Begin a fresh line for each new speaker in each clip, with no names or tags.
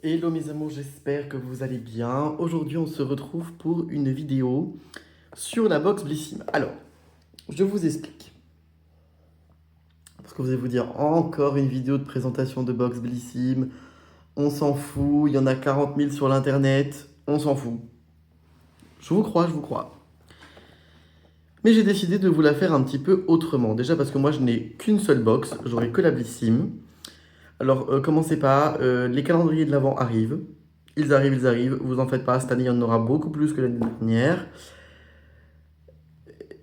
Hello mes amours, j'espère que vous allez bien. Aujourd'hui, on se retrouve pour une vidéo sur la box Blissim. Alors, je vous explique. Parce que vous allez vous dire, encore une vidéo de présentation de box Blissim. On s'en fout, il y en a 40 000 sur l'internet. On s'en fout. Je vous crois, je vous crois. Mais j'ai décidé de vous la faire un petit peu autrement. Déjà parce que moi, je n'ai qu'une seule box. J'aurai que la Blissim. Alors, commencez pas. Les calendriers de l'Avent arrivent. Ils arrivent, ils arrivent. Vous en faites pas. Cette année, il y en aura beaucoup plus que l'année dernière.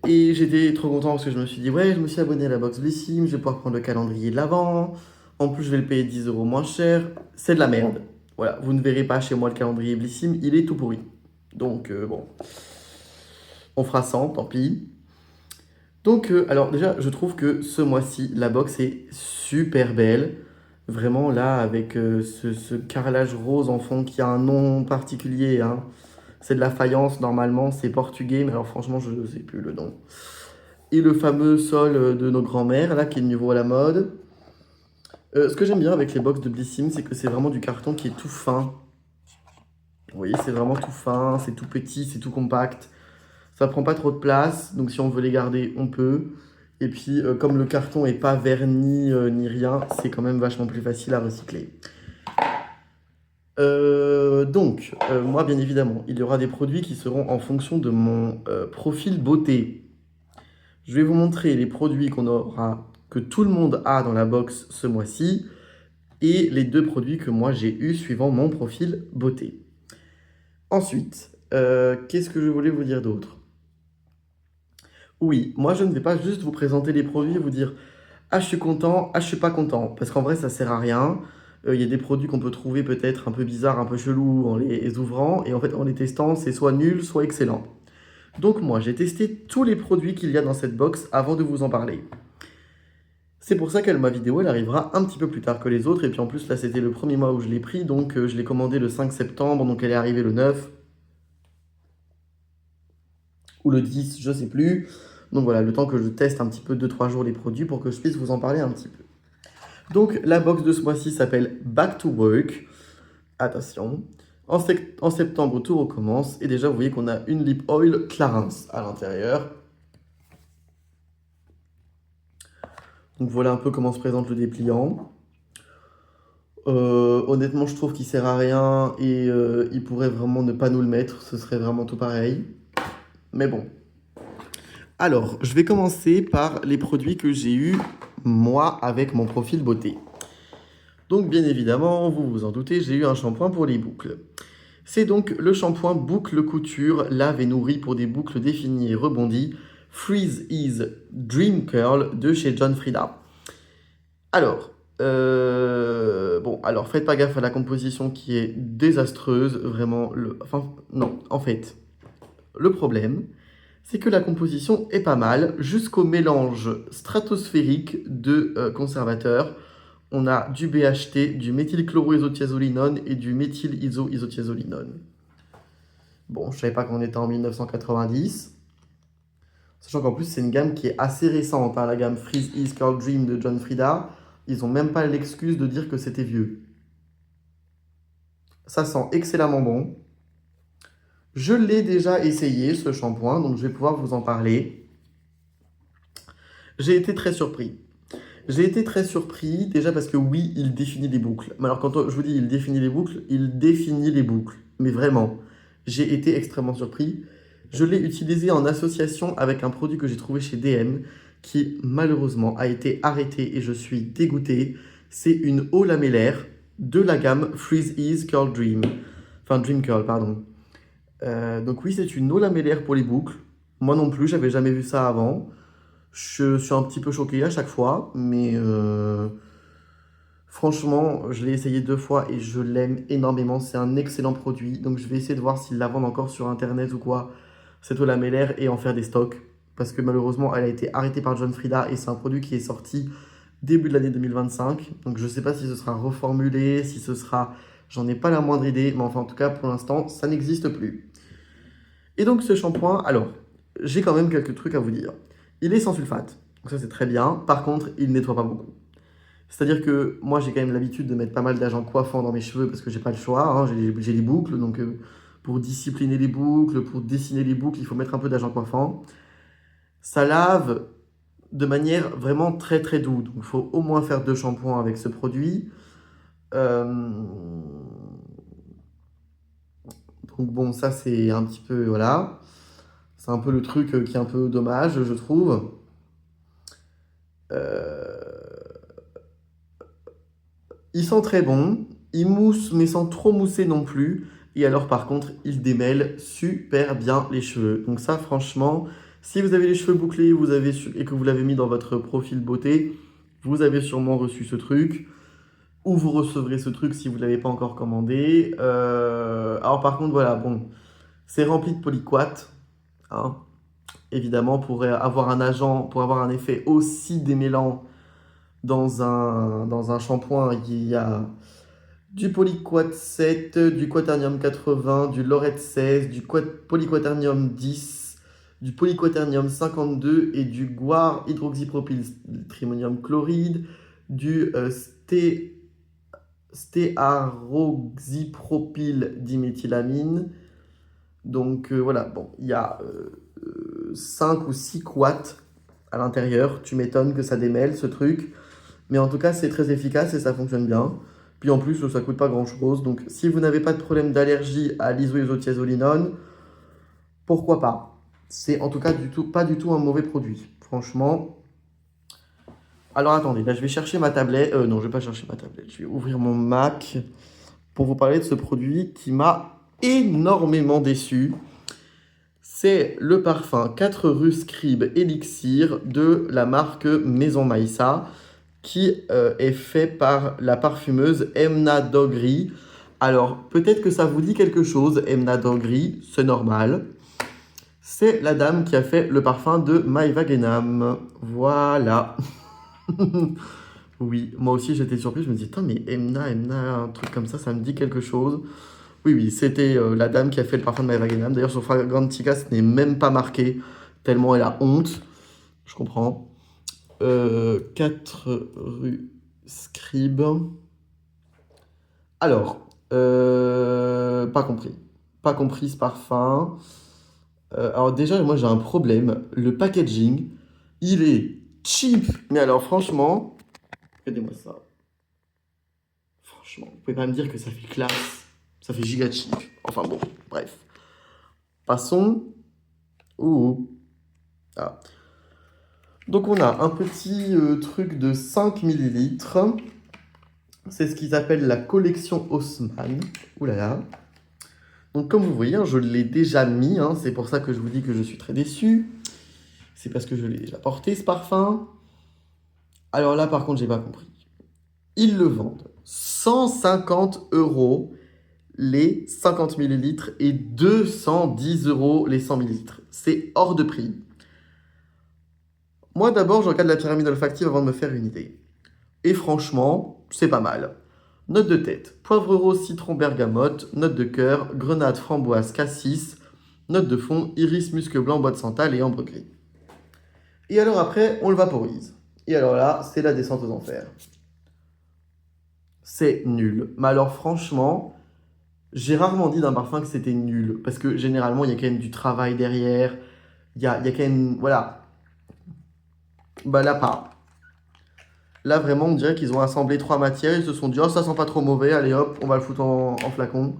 Et j'étais trop content parce que je me suis dit, ouais, je me suis abonné à la box Blissim, je vais pouvoir prendre le calendrier de l'Avent. En plus, je vais le payer 10 euros moins cher. C'est de la merde. Voilà, vous ne verrez pas chez moi le calendrier Blissim, il est tout pourri. Donc, bon, on fera 100, tant pis. Donc, alors déjà, je trouve que ce mois-ci, la box est super belle. Vraiment, là, avec ce carrelage rose en fond qui a un nom particulier, hein. C'est de la faïence, normalement, c'est portugais, mais alors franchement, je ne sais plus le nom. Et le fameux sol de nos grands-mères, là, qui est de nouveau à la mode. Ce que j'aime bien avec les box de Blissim, c'est que c'est vraiment du carton qui est tout fin. Vous voyez, c'est vraiment tout fin, c'est tout petit, c'est tout compact. Ça prend pas trop de place, donc si on veut les garder, on peut. Et puis, comme le carton est pas verni ni rien, c'est quand même vachement plus facile à recycler. Moi, bien évidemment, il y aura des produits qui seront en fonction de mon profil beauté. Je vais vous montrer les produits qu'on aura, que tout le monde a dans la box ce mois-ci, et les deux produits que moi j'ai eus suivant mon profil beauté. Ensuite, qu'est-ce que je voulais vous dire d'autre? Oui, moi je ne vais pas juste vous présenter les produits et vous dire ah je suis content, ah je suis pas content, parce qu'en vrai ça sert à rien. Il y a des produits qu'on peut trouver peut-être un peu bizarres, un peu chelous en les ouvrant, et en fait en les testant c'est soit nul, soit excellent. Donc moi j'ai testé tous les produits qu'il y a dans cette box avant de vous en parler. C'est pour ça que ma vidéo elle arrivera un petit peu plus tard que les autres, et puis en plus là c'était le premier mois où je l'ai pris, donc je l'ai commandé le 5 septembre, donc elle est arrivée le 9, ou le 10, je sais plus. Donc voilà, le temps que je teste un petit peu 2-3 jours les produits pour que je puisse vous en parler un petit peu. Donc la box de ce mois-ci s'appelle Back to Work. Attention. En septembre, tout recommence. Et déjà, vous voyez qu'on a une lip oil Clarins à l'intérieur. Donc voilà un peu comment se présente le dépliant. Honnêtement, je trouve qu'il sert à rien et il pourrait vraiment ne pas nous le mettre. Ce serait vraiment tout pareil. Mais bon. Alors, je vais commencer par les produits que j'ai eus, moi, avec mon profil beauté. Donc, bien évidemment, vous vous en doutez, j'ai eu un shampoing pour les boucles. C'est donc le shampoing boucle couture, lave et nourrit pour des boucles définies et rebondies, Freeze Ease Dream Curl de chez John Frieda. Alors, alors faites pas gaffe à la composition qui est désastreuse, vraiment, enfin, non, en fait, le problème, c'est que la composition est pas mal, jusqu'au mélange stratosphérique de conservateurs. On a du BHT, du méthylchloroisothiazolinone et du méthylisothiazolinone. Bon, je savais pas qu'on était en 1990. Sachant qu'en plus, c'est une gamme qui est assez récente, hein, la gamme Freeze Ease Curl Dream de John Frieda. Ils ont même pas l'excuse de dire que c'était vieux. Ça sent excellemment bon. Je l'ai déjà essayé, ce shampoing, donc je vais pouvoir vous en parler. J'ai été très surpris. J'ai été très surpris, déjà parce que oui, il définit les boucles. Mais alors quand je vous dis il définit les boucles, il définit les boucles. Mais vraiment, j'ai été extrêmement surpris. Je l'ai utilisé en association avec un produit que j'ai trouvé chez DM, qui malheureusement a été arrêté et je suis dégoûté. C'est une eau lamellaire de la gamme Freeze Ease Curl Dream. Enfin, Dream Curl, pardon. Donc oui, c'est une eau lamellaire pour les boucles. Moi non plus, j'avais jamais vu ça avant. Je suis un petit peu choqué à chaque fois, mais franchement, je l'ai essayé 2 fois et je l'aime énormément. C'est un excellent produit. Donc je vais essayer de voir s'ils la vendent encore sur internet ou quoi, cette eau lamellaire, et en faire des stocks. Parce que malheureusement, elle a été arrêtée par John Frieda et c'est un produit qui est sorti début de l'année 2025. Donc je ne sais pas si ce sera reformulé, si ce sera... J'en ai pas la moindre idée, mais enfin en tout cas pour l'instant, ça n'existe plus. Et donc ce shampoing, alors, j'ai quand même quelques trucs à vous dire. Il est sans sulfate, donc ça c'est très bien. Par contre, il nettoie pas beaucoup. C'est-à-dire que moi, j'ai quand même l'habitude de mettre pas mal d'agents coiffants dans mes cheveux parce que j'ai pas le choix, hein, j'ai les boucles, donc pour discipliner les boucles, pour dessiner les boucles, il faut mettre un peu d'agent coiffant. Ça lave de manière vraiment très très douce, donc il faut au moins faire 2 shampoings avec ce produit. Euh, Donc bon, ça c'est un petit peu, voilà, c'est un peu le truc qui est un peu dommage, je trouve. Euh, Il sent très bon, il mousse mais sans trop mousser non plus. Et alors par contre, il démêle super bien les cheveux. Donc ça franchement, si vous avez les cheveux bouclés et que vous l'avez mis dans votre profil beauté, vous avez sûrement reçu ce truc. Ou vous recevrez ce truc si vous ne l'avez pas encore commandé. Alors par contre, voilà, bon, c'est rempli de polyquat, hein. Évidemment, pour avoir un agent, pour avoir un effet aussi démêlant dans un shampoing, il y a du polyquat 7, du quaternium 80, du laurette 16, du polyquaternium 10, du polyquaternium 52 et du guar hydroxypropyltrimonium chloride, du stéaroxypropyl diméthylamine. Donc voilà, bon, il y a 5 ou 6 quats à l'intérieur. Tu m'étonnes que ça démêle ce truc. Mais en tout cas, c'est très efficace et ça fonctionne bien. Puis en plus, ça coûte pas grand-chose. Donc si vous n'avez pas de problème d'allergie à l'isoisothiazolinone, pourquoi pas? C'est en tout cas pas du tout un mauvais produit. Franchement. Alors attendez, là je vais chercher ma tablette. Non, je vais pas chercher ma tablette. Je vais ouvrir mon Mac pour vous parler de ce produit qui m'a énormément déçu. C'est le parfum 4 rue Scribe Elixir de la marque Maison Maïssa qui est fait par la parfumeuse Emna Dogri. Alors, peut-être que ça vous dit quelque chose, Emna Dogri, c'est normal. C'est la dame qui a fait le parfum de Maïva Genam. Voilà. Oui, moi aussi j'étais surpris, je me dis, putain, mais Emna, un truc comme ça me dit quelque chose. Oui, oui, c'était la dame qui a fait le parfum de Maïva Genam. D'ailleurs, sur Fragrantica, ce n'est même pas marqué, tellement elle a honte. Je comprends. 4 rue Scribe. Alors, pas compris. Pas compris ce parfum. Alors déjà, moi j'ai un problème. Le packaging, il est cheap. Mais alors franchement, regardez-moi ça. Franchement, vous pouvez pas me dire que ça fait classe. Ça fait giga cheap. Enfin bon, bref. Passons. Ouh. Ah. Donc on a un petit truc de 5 millilitres. C'est ce qu'ils appellent la collection Haussmann. Ouh là là. Donc comme vous voyez, hein, je l'ai déjà mis, hein, c'est pour ça que je vous dis que je suis très déçu. C'est parce que je l'ai déjà porté ce parfum. Alors là par contre j'ai pas compris. Ils le vendent 150 € les 50 millilitres et 210 € les 100 millilitres. C'est hors de prix. Moi d'abord je regarde la pyramide olfactive avant de me faire une idée. Et franchement, c'est pas mal. Note de tête, poivre rose, citron, bergamote. Note de cœur, grenade, framboise, cassis. Note de fond, iris, musc blanc, bois de santal et ambre gris. Et alors après, on le vaporise. Et alors là, c'est la descente aux enfers. C'est nul. Mais alors franchement, j'ai rarement dit d'un parfum que c'était nul. Parce que généralement, il y a quand même du travail derrière. Il y a quand même... Voilà. Bah là, pas. Là, vraiment, on dirait qu'ils ont assemblé 3 matières. Ils se sont dit, oh, ça sent pas trop mauvais. Allez hop, on va le foutre en flacon.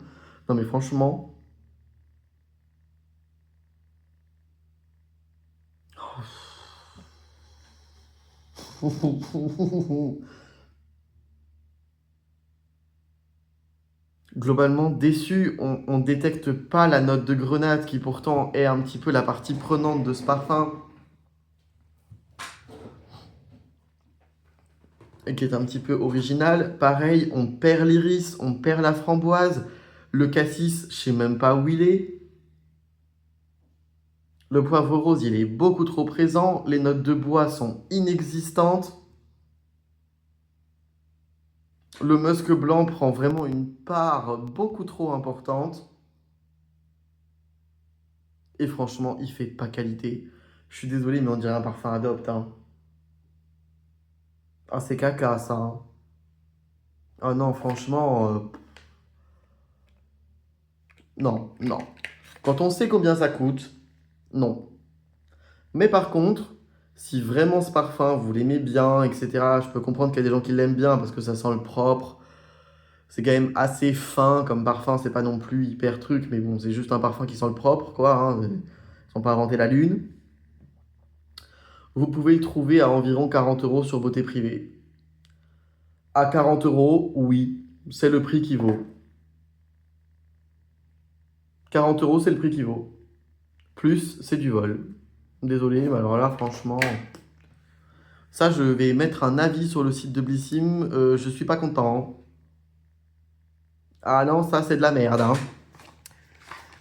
Non mais franchement... Globalement déçu, on détecte pas la note de grenade qui pourtant est un petit peu la partie prenante de ce parfum et qui est un petit peu original. Pareil, on perd l'iris, on perd la framboise, le cassis, je sais même pas où il est. Le poivre rose, il est beaucoup trop présent, les notes de bois sont inexistantes. Le musc blanc prend vraiment une part beaucoup trop importante. Et franchement, il fait pas qualité. Je suis désolé, mais on dirait un parfum Adopt, hein. Ah, c'est caca, ça, hein. Ah non, franchement, non, non. Quand on sait combien ça coûte, non. Mais par contre, si vraiment ce parfum, vous l'aimez bien, etc., je peux comprendre qu'il y a des gens qui l'aiment bien parce que ça sent le propre. C'est quand même assez fin comme parfum, c'est pas non plus hyper truc, mais bon, c'est juste un parfum qui sent le propre, quoi, hein. Ils sont pas inventé la lune. Vous pouvez le trouver à environ 40 euros sur Beauté Privée. À 40 euros, oui, c'est le prix qui vaut. 40 euros, c'est le prix qui vaut. Plus, c'est du vol. Désolé, mais alors là, franchement, ça, je vais mettre un avis sur le site de Blissim. Je suis pas content. Ah non, ça, c'est de la merde, hein.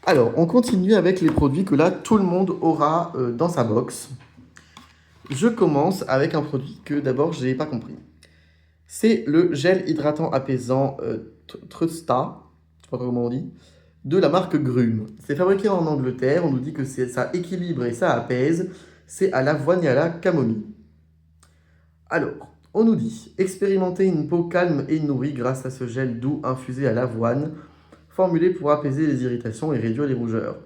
Alors, on continue avec les produits que là, tout le monde aura dans sa box. Je commence avec un produit que d'abord, je n'ai pas compris. C'est le gel hydratant apaisant Trusta, je sais pas comment on dit, de la marque Grume. C'est fabriqué en Angleterre, on nous dit que ça équilibre et ça apaise. C'est à l'avoine et à la camomille. Alors, on nous dit, expérimentez une peau calme et nourrie grâce à ce gel doux infusé à l'avoine, formulé pour apaiser les irritations et réduire les rougeurs.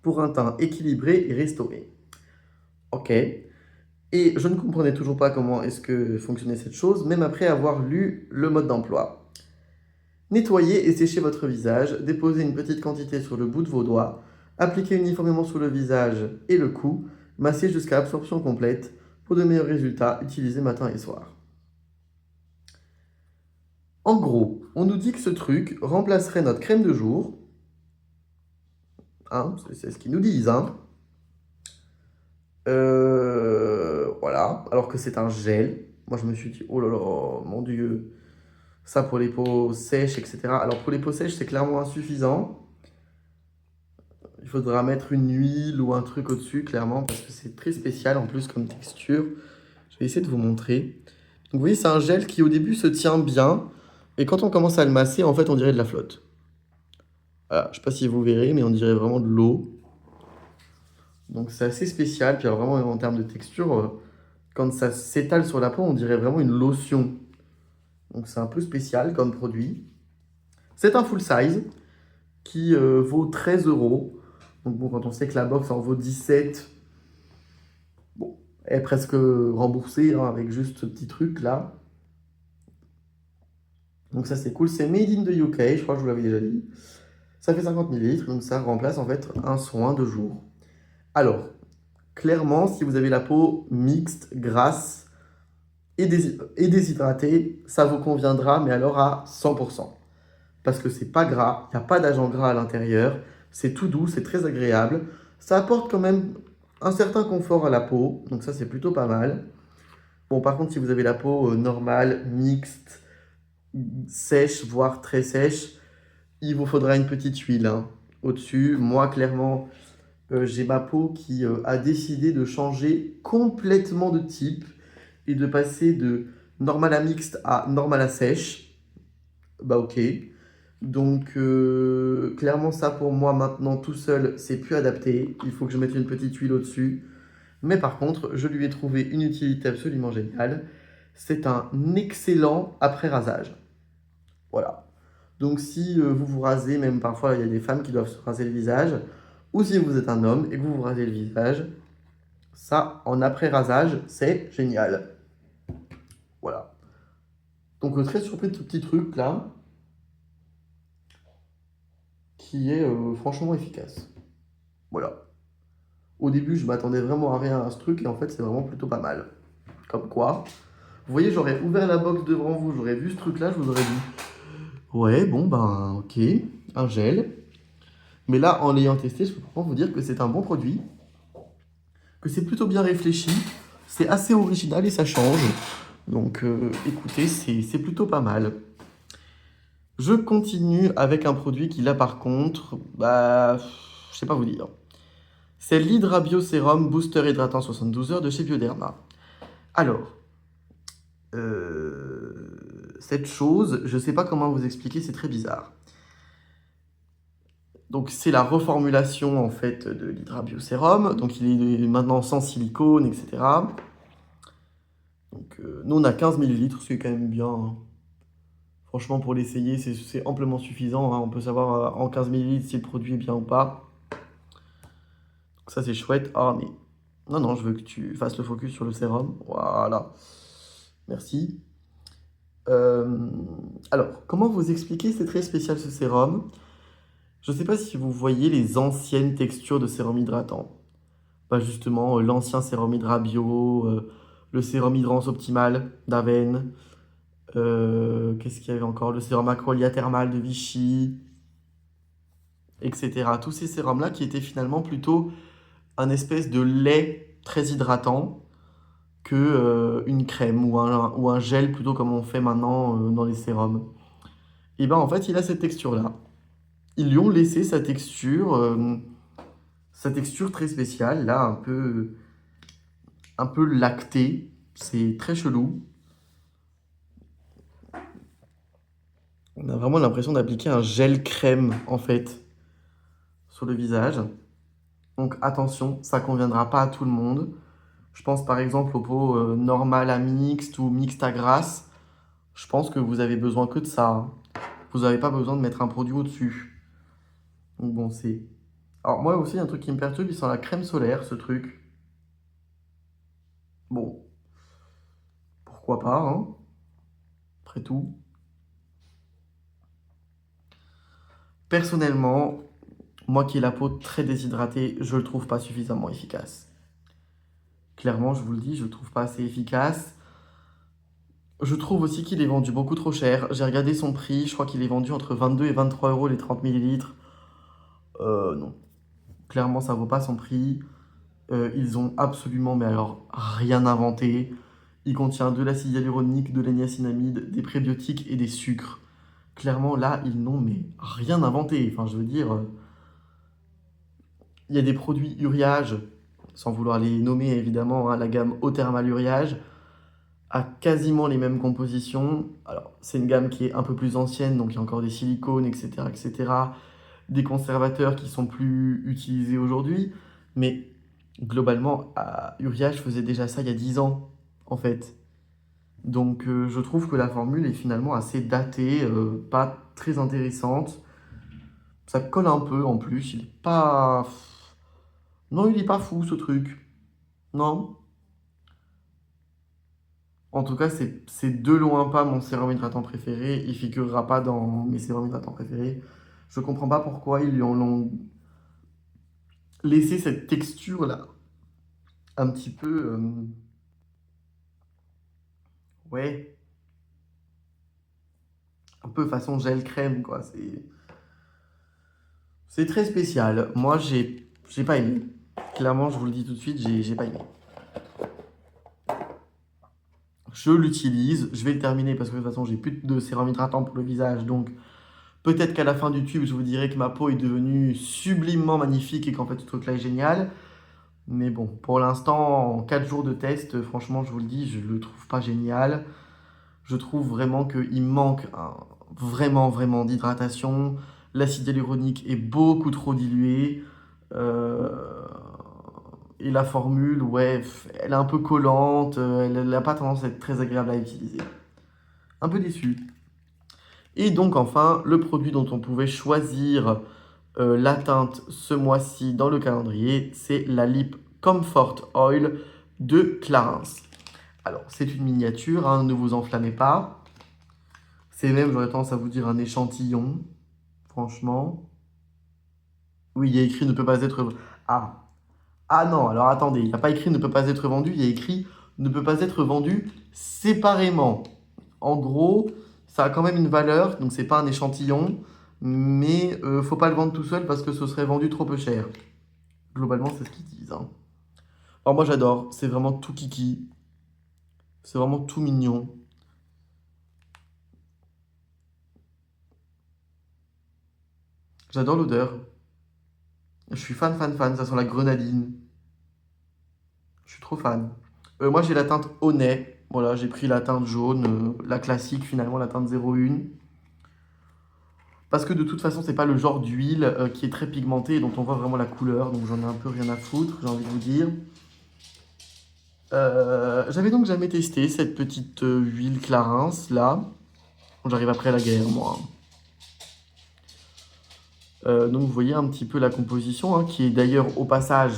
Pour un teint équilibré et restauré. Ok. Et je ne comprenais toujours pas comment est-ce que fonctionnait cette chose, même après avoir lu le mode d'emploi. Nettoyez et séchez votre visage, déposez une petite quantité sur le bout de vos doigts, appliquez uniformément sur le visage et le cou, massez jusqu'à absorption complète. Pour de meilleurs résultats, utilisez matin et soir. En gros, on nous dit que ce truc remplacerait notre crème de jour. Hein, c'est ce qu'ils nous disent, hein. Voilà, alors que c'est un gel. Moi, je me suis dit, oh là là, mon Dieu, ça pour les peaux sèches, etc. Alors, pour les peaux sèches, c'est clairement insuffisant. Il faudra mettre une huile ou un truc au-dessus, clairement, parce que c'est très spécial en plus comme texture. Je vais essayer de vous montrer. Donc, vous voyez, c'est un gel qui au début se tient bien, et quand on commence à le masser, en fait, on dirait de la flotte. Voilà, je ne sais pas si vous verrez, mais on dirait vraiment de l'eau. Donc, c'est assez spécial. Puis, alors, vraiment, en termes de texture, quand ça s'étale sur la peau, on dirait vraiment une lotion. Donc, c'est un peu spécial comme produit. C'est un full size qui vaut 13 euros. Donc, bon, quand on sait que la box en vaut 17, bon, elle est presque remboursée hein, avec juste ce petit truc là. Donc, ça, c'est cool. C'est made in the UK, je crois que je vous l'avais déjà dit. Ça fait 50 ml, donc ça remplace en fait un soin de jour. Alors, clairement, si vous avez la peau mixte, grasse et déshydratée, ça vous conviendra, mais alors à 100%. Parce que c'est pas gras, il n'y a pas d'agent gras à l'intérieur, c'est tout doux, c'est très agréable. Ça apporte quand même un certain confort à la peau, donc ça c'est plutôt pas mal. Bon, par contre, si vous avez la peau normale, mixte, sèche, voire très sèche, il vous faudra une petite huile hein, au-dessus. Moi, clairement, j'ai ma peau qui a décidé de changer complètement de type et de passer de normal à mixte à normal à sèche. Bah ok. Donc clairement ça pour moi maintenant tout seul c'est plus adapté. Il faut que je mette une petite huile au-dessus. Mais par contre je lui ai trouvé une utilité absolument géniale. C'est un excellent après rasage. Voilà. Donc si vous vous rasez, même parfois il y a des femmes qui doivent se raser le visage, ou si vous êtes un homme et que vous vous rasez le visage, ça en après rasage c'est génial. Voilà. Donc très surpris de ce petit truc là, qui est franchement efficace. Voilà. Au début, je m'attendais vraiment à rien à ce truc, et en fait, c'est vraiment plutôt pas mal. Comme quoi, vous voyez, j'aurais ouvert la box devant vous, j'aurais vu ce truc-là, je vous aurais dit, ouais, bon, ben, ok, un gel. Mais là, en l'ayant testé, je peux vraiment vous dire que c'est un bon produit, que c'est plutôt bien réfléchi, c'est assez original et ça change. Donc, écoutez, c'est plutôt pas mal. Je continue avec un produit qui, là, par contre, bah, je sais pas vous dire. C'est l'Hydra Bio Sérum Booster Hydratant 72 heures de chez Bioderma. Alors, cette chose, je ne sais pas comment vous expliquer, c'est très bizarre. Donc, c'est la reformulation en fait de l'Hydra Bio Sérum. Donc, il est maintenant sans silicone, etc. Donc, nous, on a 15 millilitres, ce qui est quand même bien, hein. Franchement, pour l'essayer, c'est amplement suffisant, hein. On peut savoir en 15 millilitres si le produit est bien ou pas. Donc ça, c'est chouette. Ah, mais non, non, je veux que tu fasses le focus sur le sérum. Voilà. Merci. Euh, alors, comment vous expliquer? C'est très spécial ce sérum. Je ne sais pas si vous voyez les anciennes textures de sérum hydratant. Bah justement, l'ancien sérum Hydra Bio, le sérum Hydrance Optimal d'Aven, qu'est-ce qu'il y avait encore? Le sérum Acrolia Thermal de Vichy, etc. Tous ces sérums-là qui étaient finalement plutôt un espèce de lait très hydratant que une crème ou un gel plutôt comme on fait maintenant dans les sérums. Et ben en fait, il a cette texture-là. Ils lui ont laissé sa texture très spéciale, là, un peu lactée. C'est très chelou. On a vraiment l'impression d'appliquer un gel crème, en fait, sur le visage. Donc attention, ça conviendra pas à tout le monde. Je pense par exemple aux peaux normales à mixte ou mixte à grasse. Je pense que vous avez besoin que de ça, hein. Vous n'avez pas besoin de mettre un produit au-dessus. Donc bon, c'est... Alors moi aussi, un truc qui me perturbe, il sent la crème solaire, ce truc. Bon, pourquoi pas, hein, après tout. Personnellement, moi qui ai la peau très déshydratée, je le trouve pas suffisamment efficace. Clairement, je vous le dis, je le trouve pas assez efficace. Je trouve aussi qu'il est vendu beaucoup trop cher. J'ai regardé son prix, je crois qu'il est vendu entre 22 et 23 euros les 30 millilitres. Non, clairement, ça vaut pas son prix. Ils ont absolument, mais alors, rien inventé. Il contient de l'acide hyaluronique, de la niacinamide, des prébiotiques et des sucres. Clairement, là, ils n'ont mais rien inventé. Enfin, je veux dire, il y a des produits Uriage, sans vouloir les nommer évidemment, hein, la gamme Eau Thermal Uriage a quasiment les mêmes compositions. Alors, c'est une gamme qui est un peu plus ancienne, donc il y a encore des silicones, etc., etc., des conservateurs qui sont plus utilisés aujourd'hui, mais globalement, Uriage faisait déjà ça il y a 10 ans, en fait. Donc, je trouve que la formule est finalement assez datée, pas très intéressante. Ça colle un peu en plus, il est pas... Non, il est pas fou ce truc. Non. En tout cas, c'est de loin pas mon sérum hydratant préféré. Il figurera pas dans mes sérums hydratants préférés. Je comprends pas pourquoi ils lui en ont laissé cette texture-là. Un petit peu... ouais, un peu façon gel crème, quoi. C'est très spécial. Moi, j'ai pas aimé. Clairement, je vous le dis tout de suite, j'ai pas aimé. Je l'utilise, je vais le terminer parce que de toute façon, j'ai plus de sérum hydratant pour le visage. Donc, peut-être qu'à la fin du tube, je vous dirai que ma peau est devenue sublimement magnifique et qu'en fait, ce truc-là est génial. Mais bon, pour l'instant, en 4 jours de test, franchement, je vous le dis, je le trouve pas génial. Je trouve vraiment qu'il manque vraiment d'hydratation. L'acide hyaluronique est beaucoup trop dilué. Euh, et la formule, ouais, elle est un peu collante. Elle n'a pas tendance à être très agréable à utiliser. Un peu déçu. Et donc enfin, le produit dont on pouvait choisir la teinte ce mois-ci dans le calendrier, c'est la Lip Comfort Oil de Clarins. Alors, c'est une miniature, hein, ne vous enflammez pas. C'est même, j'aurais tendance à vous dire, un échantillon, franchement. Oui, il y a écrit ne peut pas être... Ah, ah non, alors attendez, il n'y a pas écrit ne peut pas être vendu, il y a écrit ne peut pas être vendu séparément. En gros, ça a quand même une valeur, donc c'est pas un échantillon, mais faut pas le vendre tout seul parce que ce serait vendu trop peu cher. Globalement, c'est ce qu'ils disent, hein. Alors moi j'adore, c'est vraiment tout kiki, c'est vraiment tout mignon. J'adore l'odeur. Je suis fan, ça sent la grenadine. Je suis trop fan. Moi j'ai la teinte Honey, voilà, j'ai pris la teinte jaune, la classique finalement, la teinte 01. Parce que de toute façon, c'est pas le genre d'huile qui est très pigmentée et dont on voit vraiment la couleur, donc j'en ai un peu rien à foutre, j'ai envie de vous dire. J'avais donc jamais testé cette petite huile Clarins là. J'arrive après la guerre, moi. Donc vous voyez un petit peu la composition, hein, qui est d'ailleurs au passage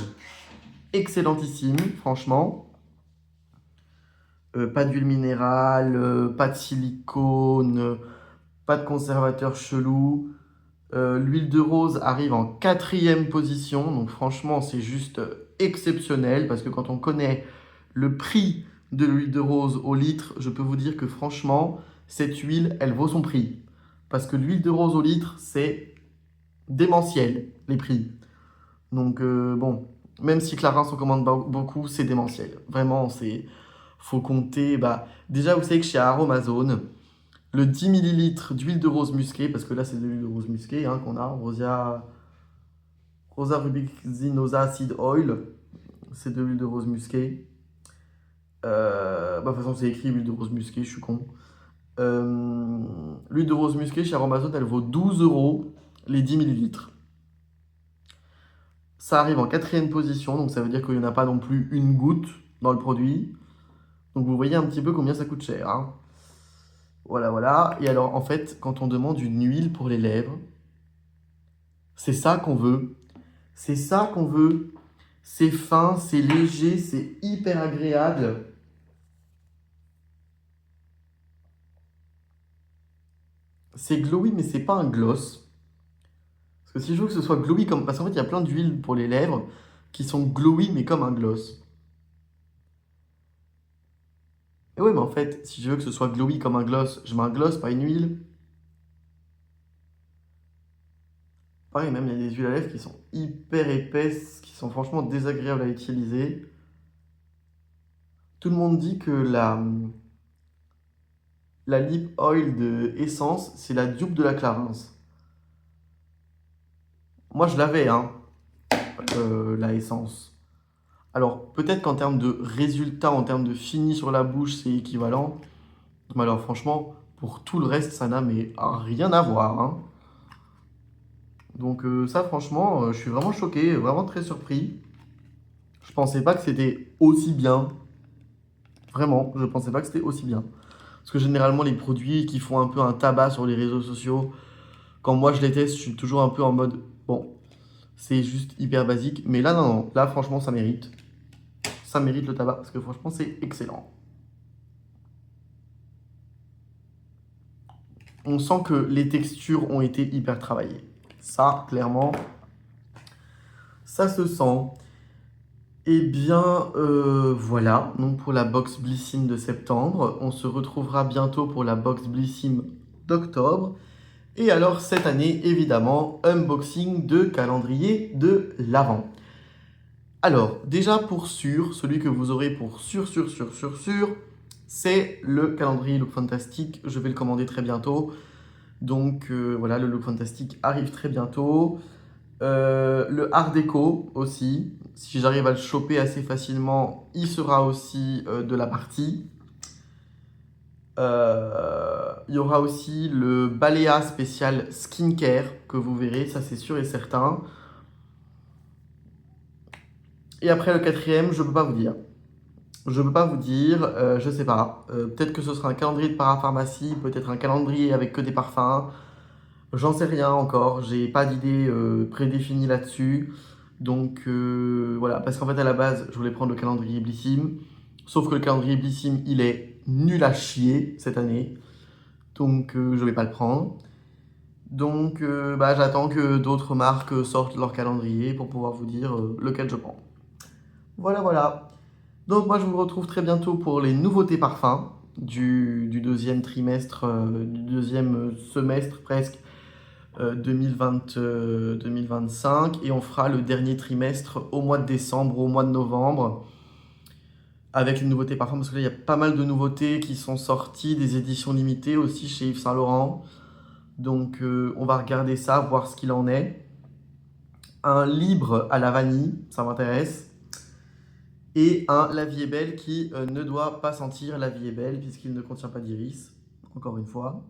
excellentissime, franchement. Pas d'huile minérale, pas de silicone, pas de conservateur chelou. L'huile de rose arrive en 4e position, donc franchement c'est juste exceptionnel, parce que quand on connaît le prix de l'huile de rose au litre, je peux vous dire que franchement, cette huile, elle vaut son prix. Parce que l'huile de rose au litre, c'est démentiel, les prix. Donc bon, même si Clarins en commande beaucoup, c'est démentiel. Vraiment, faut compter. Bah, déjà, vous savez que chez Aromazone, le 10 ml d'huile de rose musquée, parce que là, c'est de l'huile de rose musquée hein, qu'on a, Rosa rubicinosa seed oil, c'est de l'huile de rose musquée. Bah, de toute façon, c'est écrit huile de rose musquée, je suis con. L'huile de rose musquée chez Aromazone, elle vaut 12 € les 10 ml. Ça arrive en 4e position, donc ça veut dire qu'il n'y en a pas non plus une goutte dans le produit. Donc vous voyez un petit peu combien ça coûte cher. Hein. Voilà, voilà. Et alors, en fait, quand on demande une huile pour les lèvres, c'est ça qu'on veut. C'est ça qu'on veut. C'est fin, c'est léger, c'est hyper agréable. C'est glowy, mais c'est pas un gloss. Parce que si je veux que ce soit glowy comme... Parce qu'en fait, il y a plein d'huiles pour les lèvres qui sont glowy, mais comme un gloss. Et ouais, mais en fait, si je veux que ce soit glowy comme un gloss, je mets un gloss, pas une huile. Pareil, même il y a des huiles à lèvres qui sont hyper épaisses, qui sont franchement désagréables à utiliser. Tout le monde dit que la lip oil de Essence, c'est la dupe de la Clarins. Moi, je l'avais, hein, la Essence. Alors, peut-être qu'en termes de résultats, en termes de fini sur la bouche, c'est équivalent. Mais alors, franchement, pour tout le reste, ça n'a mais rien à voir. Hein. Donc, ça, franchement, je suis vraiment choqué, vraiment très surpris. Je pensais pas que c'était aussi bien. Vraiment, je pensais pas que c'était aussi bien. Parce que généralement, les produits qui font un peu un tabac sur les réseaux sociaux, quand moi je les teste, je suis toujours un peu en mode, bon, c'est juste hyper basique. Mais là, non, non, là, franchement, ça mérite. Ça mérite le tabac parce que franchement, c'est excellent. On sent que les textures ont été hyper travaillées. Ça, clairement, ça se sent. Eh bien, voilà, donc pour la box Blissim de septembre. On se retrouvera bientôt pour la box Blissim d'octobre. Et alors, cette année, évidemment, unboxing de calendrier de l'Avent. Alors, déjà pour sûr, celui que vous aurez pour sûr, c'est le calendrier Look Fantastic. Je vais le commander très bientôt. Donc voilà, le Look Fantastic arrive très bientôt. Le Art Déco aussi. Si j'arrive à le choper assez facilement, il sera aussi de la partie. Il y aura aussi le Balea spécial skincare que vous verrez, ça c'est sûr et certain. Et après le 4e, je peux pas vous dire. Je peux pas vous dire, je sais pas. Peut-être que ce sera un calendrier de parapharmacie, peut-être un calendrier avec que des parfums. J'en sais rien encore, j'ai pas d'idée prédéfinie là-dessus. Donc voilà, parce qu'en fait à la base, je voulais prendre le calendrier Blissim. Sauf que le calendrier Blissim, il est nul à chier cette année. Donc je vais pas le prendre. Donc bah, j'attends que d'autres marques sortent leur calendrier pour pouvoir vous dire lequel je prends. Voilà, voilà. Donc moi je vous retrouve très bientôt pour les nouveautés parfums du deuxième trimestre, du deuxième semestre presque 2025. Et on fera le dernier trimestre au mois de décembre, au mois de novembre. Avec les nouveautés parfums, parce que là il y a pas mal de nouveautés qui sont sorties, des éditions limitées aussi chez Yves Saint Laurent. Donc on va regarder ça, voir ce qu'il en est. Un libre à la vanille, ça m'intéresse. Et un La vie est belle qui ne doit pas sentir La vie est belle puisqu'il ne contient pas d'iris, encore une fois,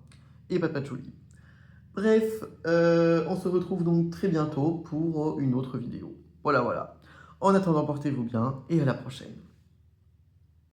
et pas de patchouli. Bref, on se retrouve donc très bientôt pour une autre vidéo. Voilà, voilà. En attendant, portez-vous bien et à la prochaine.